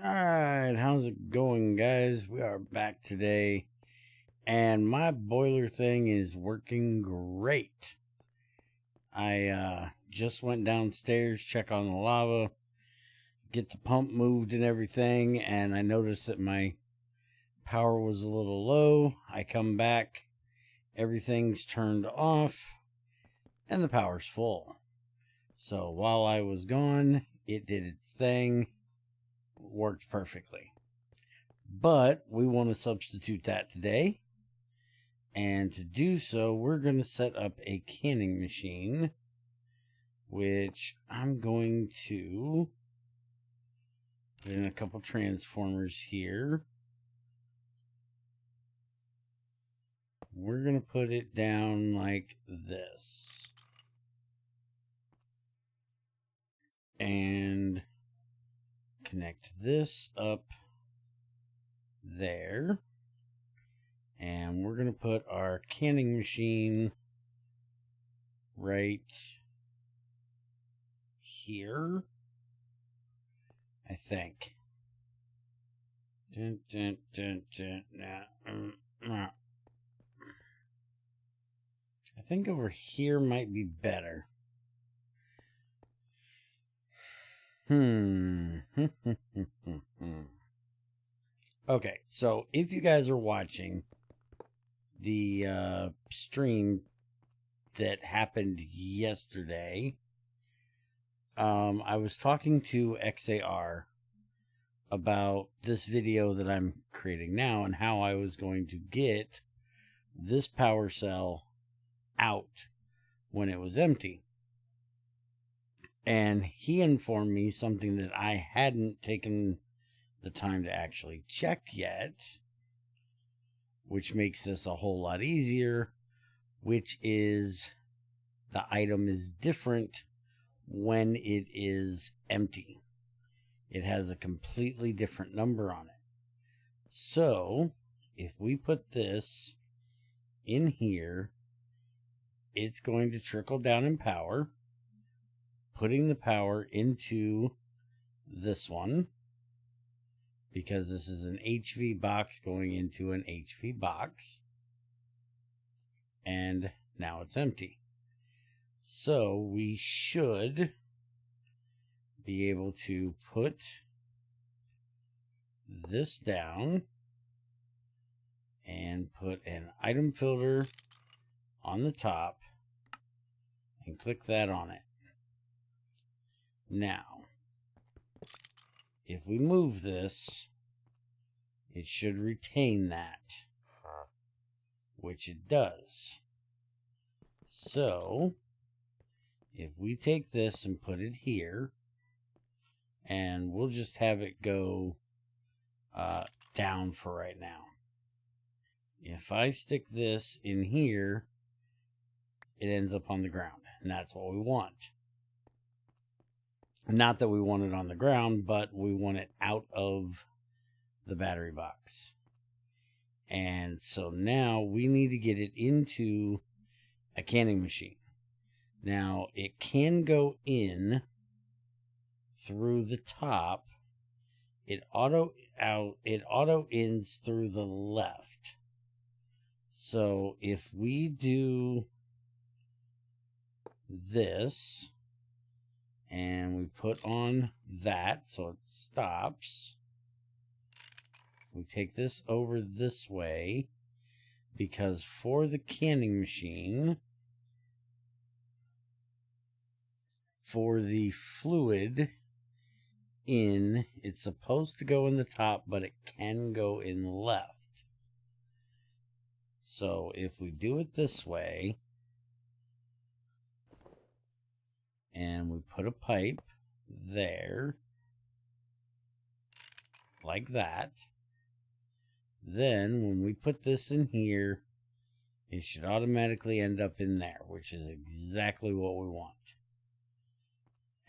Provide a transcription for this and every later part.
Alright, how's it going, guys? We are back today, and my boiler thing is working great. I just went downstairs, check on the lava, get the pump moved and everything, and I noticed that my power was a little low. I come back, everything's turned off, and the power's full. So while I was gone, it did its thing. Worked perfectly. But we want to substitute that today, and to do so we're going to set up a canning machine, which I'm going to put in a couple transformers here. We're going to put it down like this, and connect this up there, and we're going to put our canning machine right here, I think. I think over here might be better. Okay, so if you guys are watching the stream that happened yesterday, I was talking to XAR about this video that I'm creating now and how I was going to get this power cell out when it was empty. And he informed me something that I hadn't taken the time to actually check yet, which makes this a whole lot easier, which is the item is different when it is empty. It has a completely different number on it. So if we put this in here, it's going to trickle down in power, putting the power into this one, because this is an HV box going into an HV box, and now it's empty. So we should be able to put this down and put an item filter on the top and click that on it. Now, if we move this, it should retain that, which it does. So, if we take this and put it here, and we'll just have it go down for right now. If I stick this in here, it ends up on the ground, and that's what we want. Not that we want it on the ground, but we want it out of the battery box. And so now we need to get it into a canning machine. Now it can go in through the top. It auto ends through the left. So if we do this and we put on that so it stops, we take this over this way, because for the canning machine, for the fluid in, it's supposed to go in the top, but it can go in left. So if we do it this way, and we put a pipe there, like that, then when we put this in here, it should automatically end up in there, which is exactly what we want.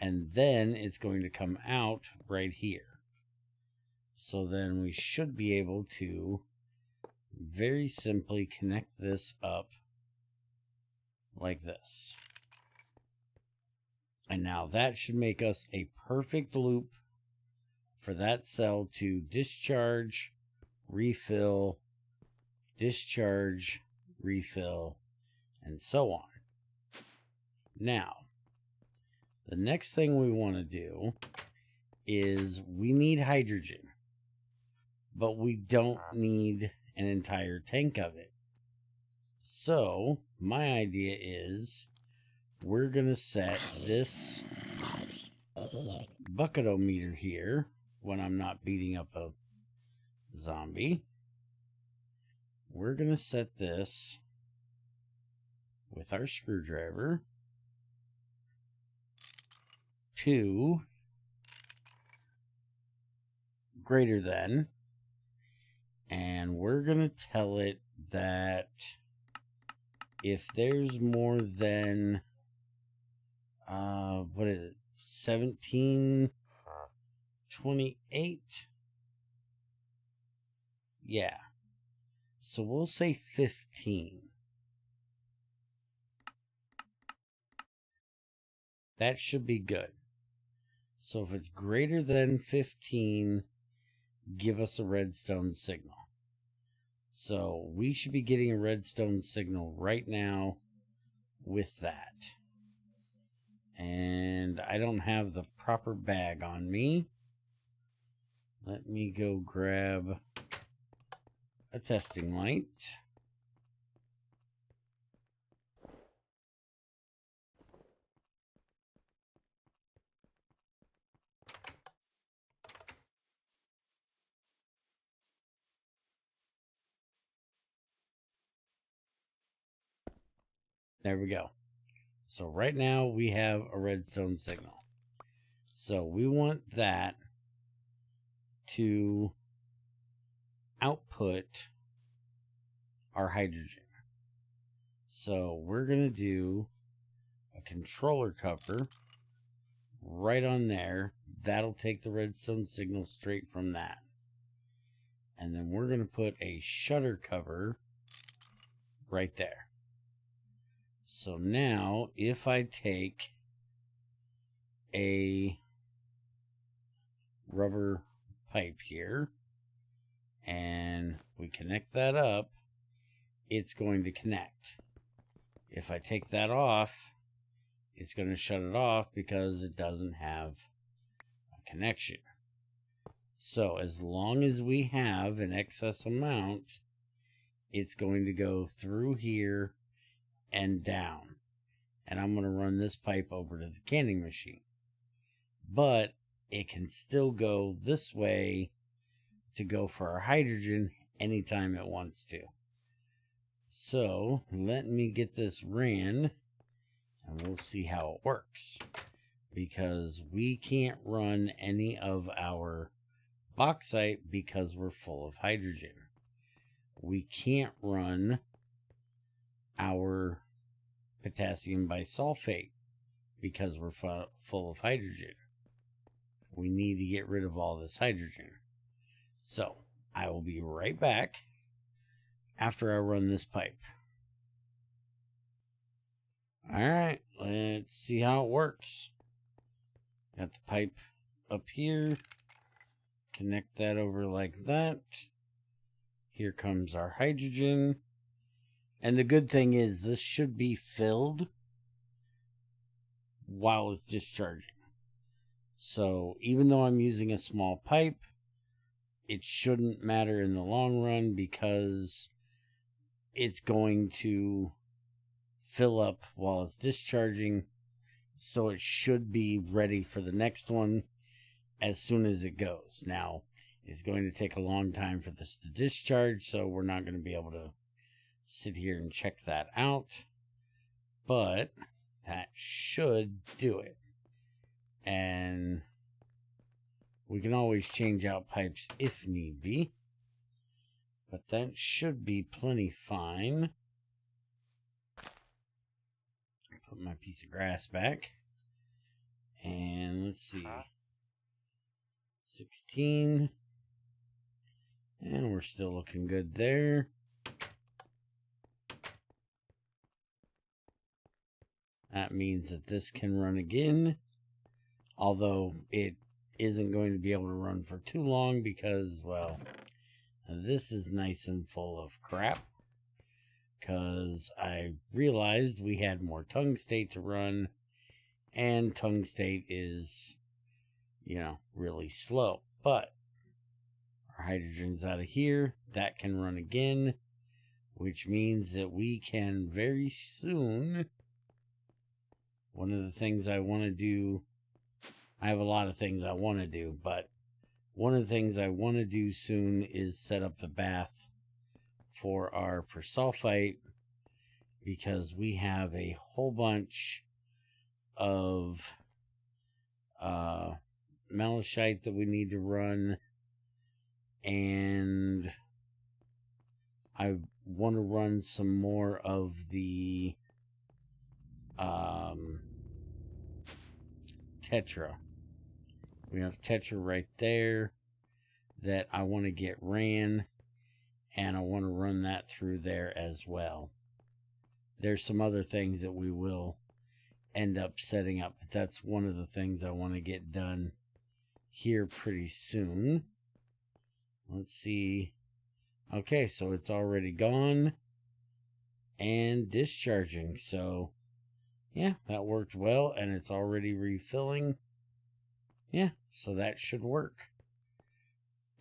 And then it's going to come out right here. So then we should be able to very simply connect this up like this. And now that should make us a perfect loop for that cell to discharge, refill, discharge, refill, and so on. Now, the next thing we want to do is we need hydrogen, but we don't need an entire tank of it. So my idea is we're going to set this bucketometer here when I'm not beating up a zombie. We're going to set this with our screwdriver to greater than, and we're going to tell it that if there's more than what is it, 1728? Yeah, so we'll say 15. That should be good. So if it's greater than 15, give us a redstone signal. So we should be getting a redstone signal right now with that. And I don't have the proper bag on me. Let me go grab a testing light. There we go. So right now we have a redstone signal. So we want that to output our hydrogen. So we're going to do a controller cover right on there. That'll take the redstone signal straight from that. And then we're going to put a shutter cover right there. So now if I take a rubber pipe here and we connect that up, it's going to connect. If I take that off, it's going to shut it off because it doesn't have a connection. So as long as we have an excess amount, it's going to go through here and down. And I'm going to run this pipe over to the canning machine. But it can still go this way to go for our hydrogen anytime it wants to. So let me get this ran and we'll see how it works. Because we can't run any of our bauxite because we're full of hydrogen. We can't run our potassium bisulfate because we're full of hydrogen. We need to get rid of all this hydrogen. So I will be right back after I run this pipe. Alright, let's see how it works. Got the pipe up here. Connect that over like that. Here comes our hydrogen. And the good thing is this should be filled while it's discharging. So even though I'm using a small pipe, it shouldn't matter in the long run because it's going to fill up while it's discharging. So it should be ready for the next one as soon as it goes. Now, it's going to take a long time for this to discharge, so we're not going to be able to sit here and check that out. But that should do it. And we can always change out pipes if need be. But that should be plenty fine. Put my piece of grass back. And let's see. 16. And we're still looking good there. That means that this can run again. Although it isn't going to be able to run for too long because, well, this is nice and full of crap. Because I realized we had more tungstate to run, and tungstate is, you know, really slow. But our hydrogen's out of here. That can run again, which means that we can very soon. One of the things I want to do, I have a lot of things I want to do, but one of the things I want to do soon is set up the bath for our persulfite, because we have a whole bunch of malachite that we need to run, and I want to run some more of the tetra. We have tetra right there that I want to get ran, and I want to run that through there as well. There's some other things that we will end up setting up, but that's one of the things I want to get done here pretty soon. Let's see. Okay, so it's already gone and discharging. So, yeah, that worked well, and it's already refilling. Yeah, so that should work.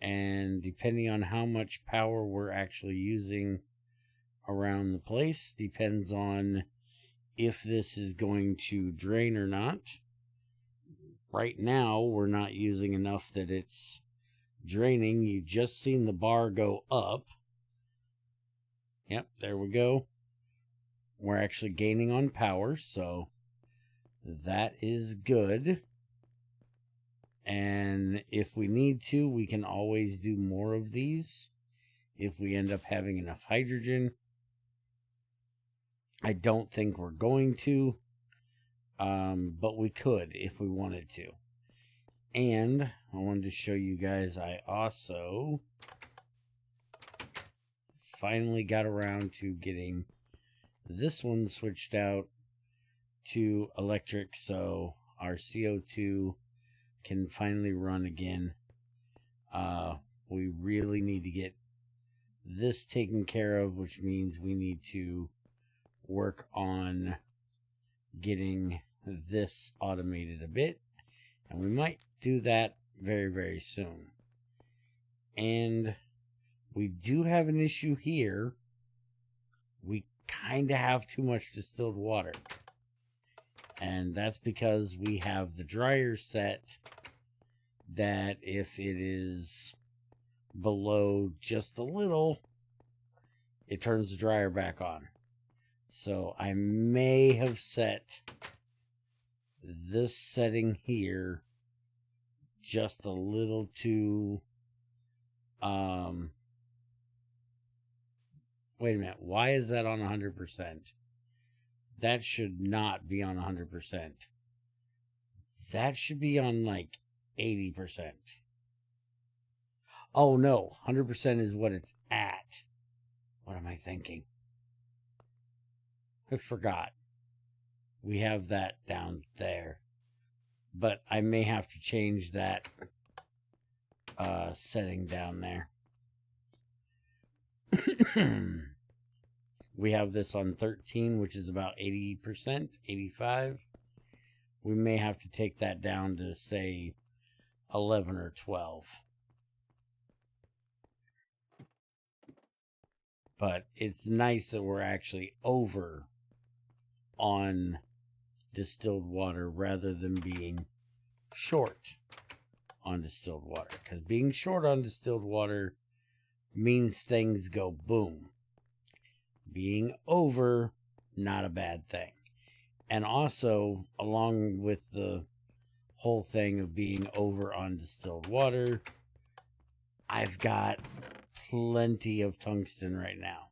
And depending on how much power we're actually using around the place, depends on if this is going to drain or not. Right now, we're not using enough that it's draining. You've just seen the bar go up. Yep, there we go. We're actually gaining on power, so that is good. And if we need to, we can always do more of these if we end up having enough hydrogen. I don't think we're going to, but we could if we wanted to. And I wanted to show you guys, I also finally got around to getting this one switched out to electric, so our CO2 can finally run again. We really need to get this taken care of, which means we need to work on getting this automated a bit, and we might do that very, very soon. And we do have an issue here. We kind of have too much distilled water, and that's because we have the dryer set that if it is below just a little, it turns the dryer back on. So I may have set this setting here just a little too, wait a minute, why is that on 100%? That should not be on 100%. That should be on like 80%. Oh no, 100% is what it's at. What am I thinking? I forgot. We have that down there. But I may have to change that setting down there. We have this on 13, which is about 80%, 85. We may have to take that down to, say, 11 or 12. But it's nice that we're actually over on distilled water rather than being short on distilled water. Because being short on distilled water means things go boom. Being over, not a bad thing. And also, along with the whole thing of being over on distilled water, I've got plenty of tungsten right now.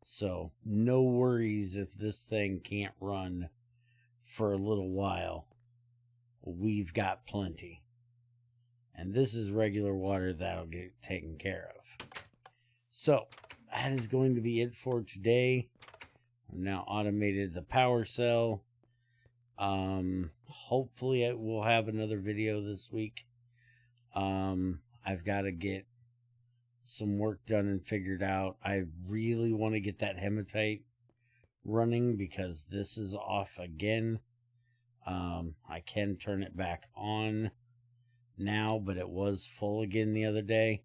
So, no worries if this thing can't run for a little while. We've got plenty. And this is regular water that'll get taken care of. So, that is going to be it for today. I've now automated the power cell. Hopefully it will have another video this week. I've got to get some work done and figured out. I really want to get that hematite running because this is off again. I can turn it back on now, but it was full again the other day.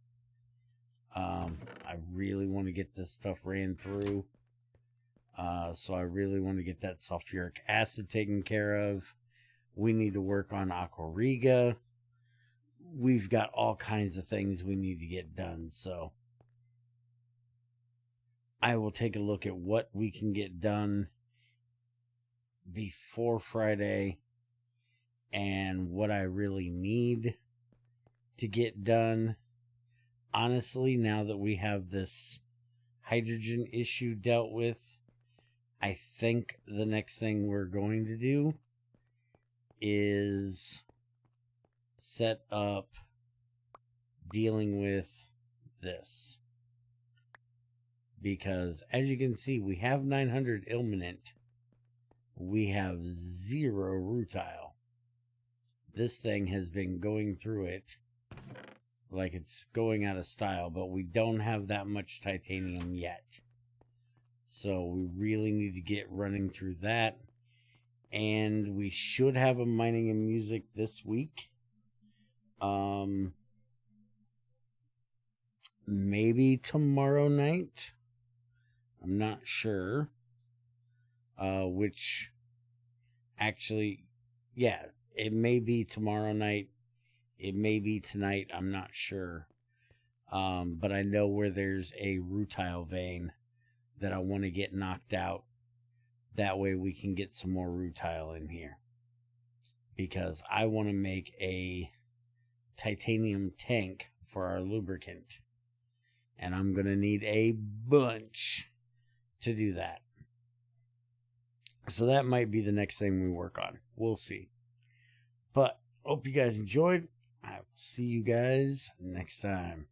I really want to get this stuff ran through. So I really want to get that sulfuric acid taken care of. We need to work on Aquariga. We've got all kinds of things we need to get done. So I will take a look at what we can get done before Friday and what I really need to get done. Honestly, now that we have this hydrogen issue dealt with, I think the next thing we're going to do is set up dealing with this. Because as you can see, we have 900 ilmenite. We have 0 rutile. This thing has been going through it like it's going out of style, but we don't have that much titanium yet. So we really need to get running through that. And we should have a mining and music this week. Maybe tomorrow night. I'm not sure. Which actually, yeah, it may be tomorrow night. It may be tonight. I'm not sure. But I know where there's a rutile vein that I want to get knocked out. That way we can get some more rutile in here. Because I want to make a titanium tank for our lubricant. And I'm going to need a bunch to do that. So that might be the next thing we work on. We'll see. But hope you guys enjoyed. I will see you guys next time.